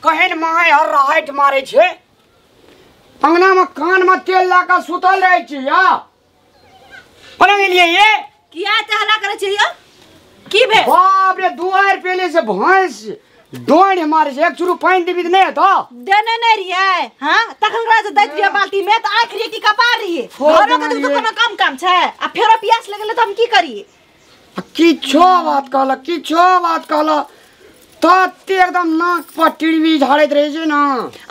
कहन माय हर राहट मारे छे अंगना में कान में तेल लाका सुतल रहे छी या पलंग लिए ये किया चहला करे छी या की भे बाप रे दुआर पहले से भैंस डोण मारे छे एक चुरू पानी देबी नहीं तो देने नहीं रिए हां तखन करा से दैत बाल्टी में त आंख रेटी कपा रही घरो के तो कोनो काम छे आ फेरो प्यास लगले त हम की करी किछो बात कहला तते एकदम नाक पर टिड़वी झाड़त रहे छे ना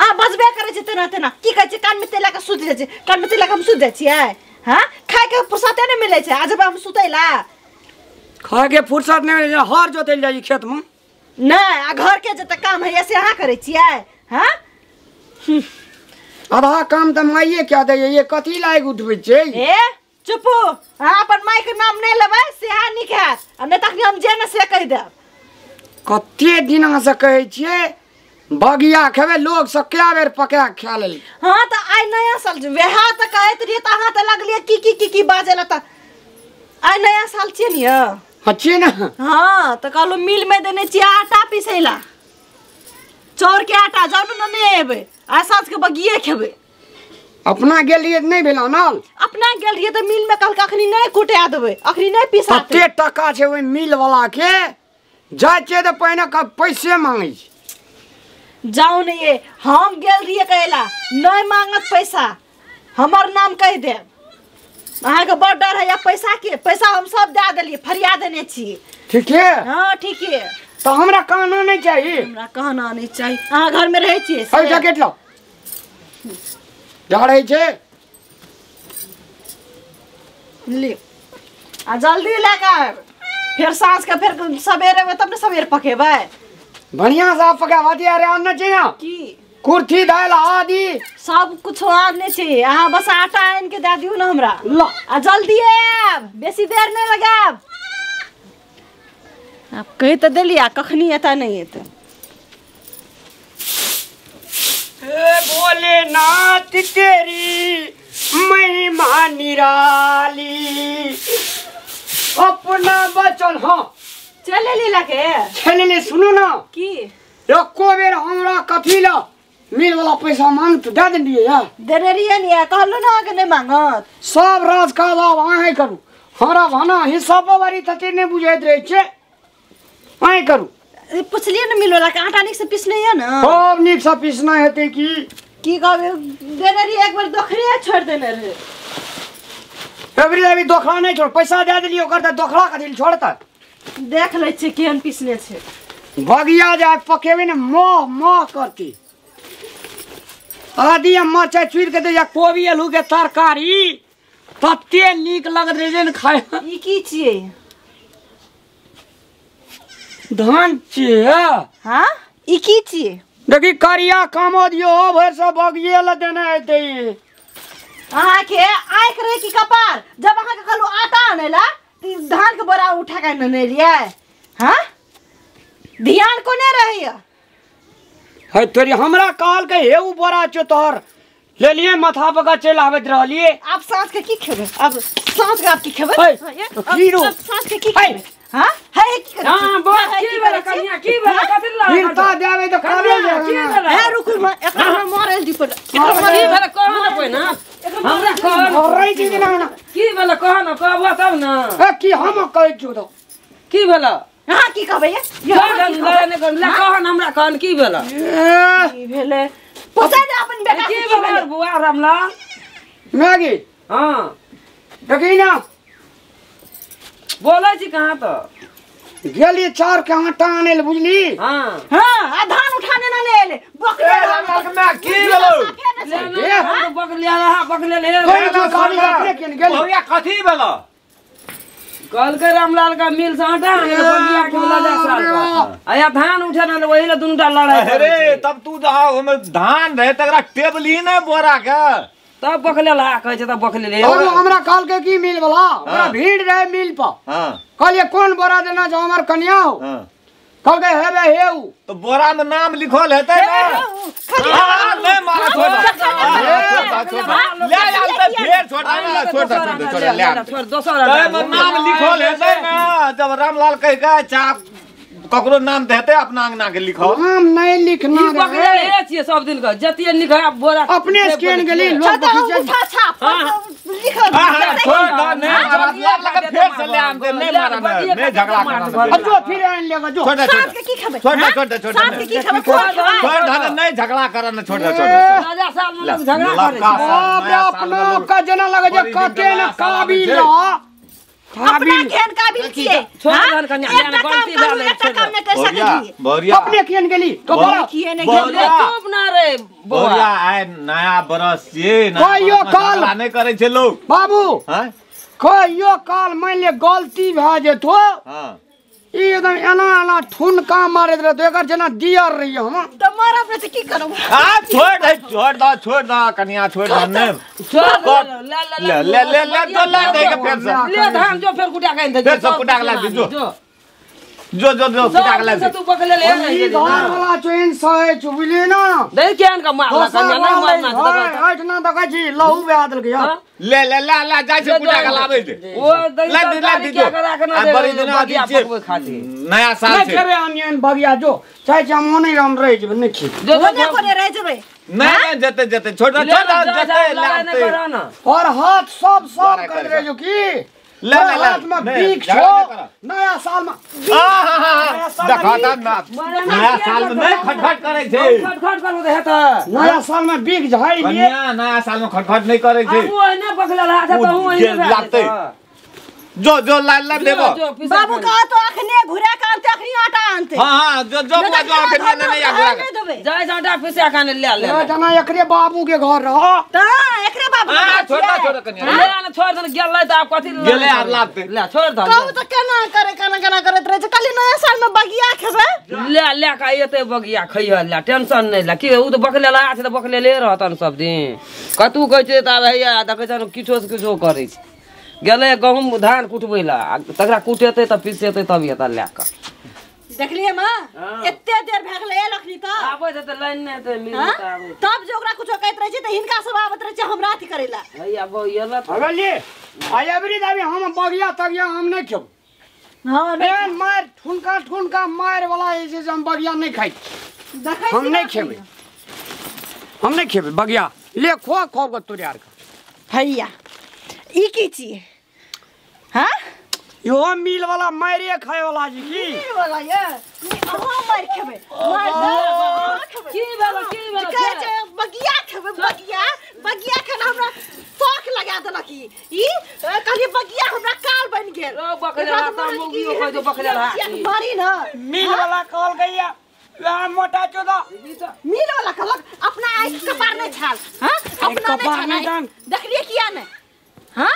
आ बजबे करे छे तेना की कहै छे कान में तेला के सुत जाय छे कान में तेला के हम सुत जाय छियै हां खाय के फुर्सत नहीं मिले छे आज हम सुतैला खाय के फुर्सत नहीं मिले हर जोतैल जाई खेत में नहीं आ घर के जते काम है ऐसे अहाँ करे छियै हां आधा काम त माइए क्या दे ये कथी लायक उठबै छे ए चुप हां अपन माई के नाम नहीं लेबै से हां निखात आ नहीं तक हम जे न से कह दे कते दिन से कहै छियै बगिया खेबे लोग सब क्या बेर पका खा लेल हां त आइ नया साल वेहा त कहैत रही त अहाँ त लगलिए की बाजेला त आइ नया साल छियै न अच्छे ना हां त कहलो मिल में देने छी आटा पिसैला चौर के आटा जानु न नहीं एबे आ साँझ के बगिए खेबे अपना गेल रहिए नहीं भेला नाल अपना गेल रहिए त मिल में कल अखनी नहीं कुटा देबे अखनी नहीं पिसाते कते टका छे ओइ मिल वाला के जाय छे त पहिने का पैसे मांगे जाऊ नहीं ये हम गेल रहिए कहला नहीं मांगत पैसा हमर नाम कह दे अहाँ के बड़ डर है या पैसा हम सब दे देलिए फरिया देने छी ठीक है हां ठीक है तो हमरा कहना नहीं चाहिए हमरा कहना नहीं चाहिए अहाँ घर में रहे छी अइ जैकेट लो जा रही छे ले आ जल्दी लेके फिर साँझ के फिर सवेरे में तब न सवेरे पकेबे बढ़िया से पकावा दिया रे अन्ना चाहिए की कुर्थी दाल आदि सब कुछ आने छी अहाँ बस आटा आन के दे दियो न हमरा लो आ जल्दी आब बेसी देर नहीं लगाब आप कह तो देलिया कखनी एता नहीं एता भोलेनाथ तेरी महिमा निराली अपना बचन हाँ चले ले लगे चले सुनो ना की एको बेर हमरा कथी ला मिल वाला पैसा मांग तो दे दिए यार देने रिए नहीं कहलो ना आगे नहीं मांगत सब राज का लाभ अहें करू हमरा भाना हिसाब बारी तते नहीं बुझैत रहे छे अहें करू पूछलिए न मिल वाला के आटा निक से पीसने है ना सब निक से पीसना हेते की कहबे देने रिए एक बार दोखरिया छोड़ देने रे अभी दोखड़ा नहीं छोड़ पैसा दे दिलियो करता दोखड़ा कथी छोड़ता देख ले छे केहन पीसने छे बगिया जा पकेबे न मोह करती आदि मरचाई चुर के दे या कोबी आलू के तरकारी तते नीक लगत रहे न खाए ई की छिए धान छिए हां ई की छिए देखी करिया काम दियो भर सब बगिए ल देने हेते अहाँ के आंख रे की कपार जब अहाँ के कहलो आटा आनेला त धान के बोरा उठा के न लिया हां ध्यान को नहीं रहिया है तोरी हमरा काल के हेउ बोरा छ तोहर ले लिए माथा पका चल आवत रहलिए आप सांस के की खेबे अब सांस के आप की खेबे हीरो सांस के की खेबे हां है की करे हां बस की बेरा कन्या की बेरा कथि ला हिरता देबे तो खावे है रुकु एकरा मारल दी पर की बेरा कह न कोई ना हमरा कह रही छी ना की बेला कह न कहबो तब न की हम कहै छु तो की बेला हां की कहबे ये कह हमरा कहन की बेला की भेले पूछा दे अपन बेटा की बेला बुआ रामला मैगी हां देखी ना बोलै छी कहां तो गेली चार के आटा आने ले बुझली हां हां धान उठाने न ले ले बकरे मैं की बोलो ये बकले ले कोई तो गाड़ी अपने केन गेल भैया कथी भेलो कल के रामलाल का मिल से हटा बगिया के बोला जा साल आया धान उठे न वही ले दुनुटा लड़ाई अरे तब तू जहां ओमे धान रहे तकरा टेबली ने बोरा के तब बकले ला कहै छ तब बकले ले और हमरा काल के की मिल वाला हमरा भीड़ रहे मिल पर हां कहलिए कौन बोरा देना जो हमर कन्या हो हां कल के हेबे हेउ तो बोरा में नाम लिखल हेतै ना हां ले मारा छोड़ ले आल त फेर छोड़ ले छोड़ दोसर में नाम लिखल हेतै ना जब रामलाल कह के चाप ककरो नाम देते अपना अंगना के लिखो नाम नहीं लिखना ई बकले रहे ले छिए सब दिन का जतिए निखा बोरा अपने स्कैन गेली लोग उठा छाप लिख छोड़ दो नहीं लगा फिर से ले आम दे नहीं मारना नहीं झगड़ा करना जो फिर आन लेगा जो छोड़ दे साथ के की खबे छोड़ साथ के की खबे छोड़ दे नहीं झगड़ा करना छोड़ दे राजा साल में लोग झगड़ा करे बाप रे अपना का जना लगे जे कते न काबिल अपना केन काबिल किए छोड़ दन कन्या ने गलती भेल एक काम में कर बोरिया सकती बोरिया अपने केन गेली तो बोला किए ने बोले चुप ना रे बोरिया आए नया बरस ये ना कहियो काल नहीं करे छे लोग बाबू हैं कहियो काल मान ले गलती भ जेतो हां ई एकदम एना ठुनका मारत रहे तो एकर जना दियर रही हम तो मारा अपने से की करूं छोड़ दो कन्या छोड़ दो ने छोड़ ले तो ला दे के फिर से ले धान जो फिर कुटा के दे फिर से कुटा के ला दे जो कुटा के ला दे तू पकड़ ले ई घर वाला चोइन सहे चुबली ना दे केन का मारला कन्या नहीं मारना तो हट ना तो कजी लहू बेदल के यार ले जाय से कुटा के लावे दे वो ला दे क्या करा के ना दे बड़ी दिन आदि छे खाती नया साल नहीं से खेबे अनियन बगिया जो चाहे हम नहीं राम रहे जब नहीं खे जो ओने कोने रह जबे नहीं जते छोड़ दो जते लाते और हाथ सब कर रहे जो की ले हाथ में बीक छो नया साल में देखा था नया साल में नहीं खटखट करे छे खटखट करो दे त नया साल में बीक झाड़ी लिए कन्या नया साल में खटखट नहीं करे छे वो ने पकड़ ला था तो हूं लागते जो ला देबो बाबू का तो अखने घुरा के आनते अखनी आटा आनते हां जो अखनी नहीं आगुरा जाय जाटा पिसा काने ले जना एकरे बाबू के घर रहो ता एकरे बाबू छोड़ कन्या ले ना छोड़ दन गेलै त आप कथि गेले आप लागते ले छोड़ द कहू तो केना करत रहे कल नया साल में बगिया खेबे ले का एते बगिया खइह ले टेंशन नहीं ले कि उ तो बकले ला छै त बकले ले रहतन सब दिन कतू कहै छै त भैया देखै छ किछो से किछो करै छै गेले गहूम धान कुटबै ला तकरा कुटेतै त पिसेतै तब एता ले का देखलिए मां एते देर भ गेलै लखनी त आबै त लाइन नै त मिलत आबै तब जो ओकरा कुछो कहत रहे छै त हिनका सब आवत रहे छै हमरा अथि करेला भैया बो येला अगली आय एवरी दावी हम बगिया तगिया हम नहीं खेब हां एन मार ठुनका मार वाला ऐसे हम बगिया नहीं खाई देखै हम नहीं खेबे बगिया ले खो के तोरे यार का भैया ई की छी हां यो मिल वाला मारे खाए वाला जी की ई वाला ये हां मार खेबे मार की भेलो कहै छै बगिया खेबे बगिया खाना हमरा शौक लगा देलक ई कहलिए बगिया हमरा काल बन गेल ओ बकले ला त मुगियो कह जो बकले ला मारी ना मिल वाला कहल गया ला मोटा चोदा मिल वाला कहलक अपना आँख कपार नहीं छाल हां अपना नहीं छाल देखलिए किया ने हां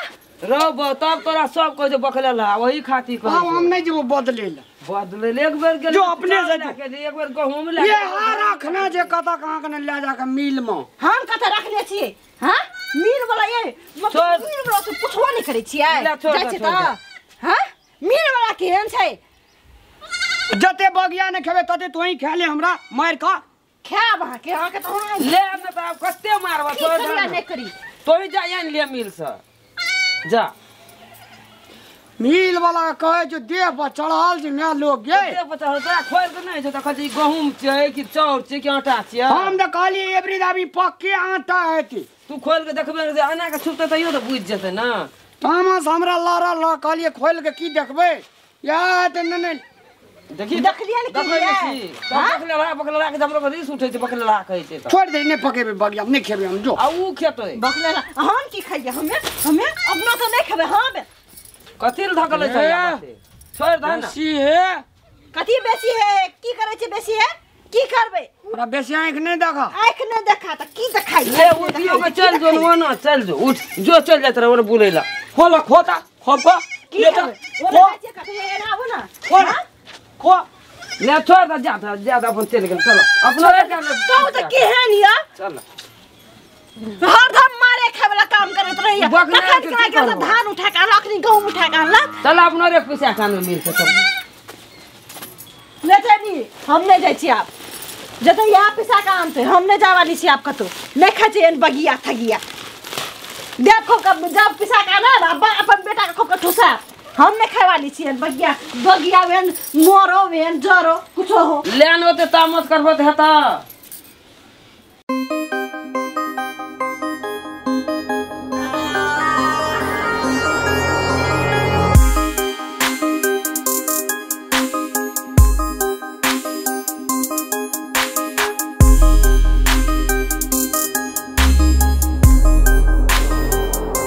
रो तब तोरा सब कह जो बकले ला वही खाती कह हम नहीं जो बदले ला बदले एक बेर गेल जो अपने से एक बेर गहूम ले ये रखना जे कता कहां के ले जाके मिल में हम कते रखले छिए हां मिल वाला ये छोड़। मिल वाला से पुछवा नहीं करे छिए ले, छोड़, जाय छै छोड़, त हां मिल वाला केहन छै जते बगिया ने खेबे तते तोही खा ले हमरा मार का खाब अहाँ के तो ले न त अब कते मारबा छोड़ करिया नहीं करी तो ही जा यान ले मिल से जा मिल वाला कहे जो देह पर चढ़ाल जे मैं लोग गे कते पता होता खोल के नहीं छै त कथि गहूम छै कि चाउर छै कि आटा छै हम तो कहली एवरी दावी पक्के आटा है तू खोल के देखबे जे आना के छुपते तइयो त बुझ जेते ना तामस हमरा लारा ला कहलिए खोल के की देखबे या त नहीं देखी देखलिए ने की बकले ला के जब लोग रिस उठै छै बकले ला कहै छै त छोड़ दे नहीं पकेबे बगिया नहीं खेबे हम जो आ ऊ खेतै बकले हम की खाइए हमें अपना तो नहीं खेबे हां बे कथि ल धकले छै छोड़ द ना बेसी है कथि बेसी है की करे छै बेसी है की करबे हमरा बेसी आंख नहीं देखा आँख नहीं देखा त की देखाई ले उठियो के चल जो ना चल जो उठ जो चल जात रहे ओने बुलै ला खोला खोता खोपा की ले करबे ओला बच्चे कथि एना आबो ना खोला खो ले छोड़ द जा अपन चल गेल चल अपना रे कर ले कहू त केहन या चल हरदम मारे खाबला काम करत रहिए बकले कखन के कखन की के करबो? धान उठा के लकड़ी गहूम उठा के आनला चल अपना रे पैसा कान मिल से चल ले जानी हम नहीं जाय छी आप जते यहाँ पैसा का आनते हम नहीं जावानी छी आप कतो नहीं खचे एन बगिया थगिया देखो कब जब पैसा का ना अपन बेटा के खोप के ठुसा हम नहीं खाए वाली छिए बगिया बगिया वेन मोरो वेन जरो कुछ हो लेन होते तामत करबो त हेता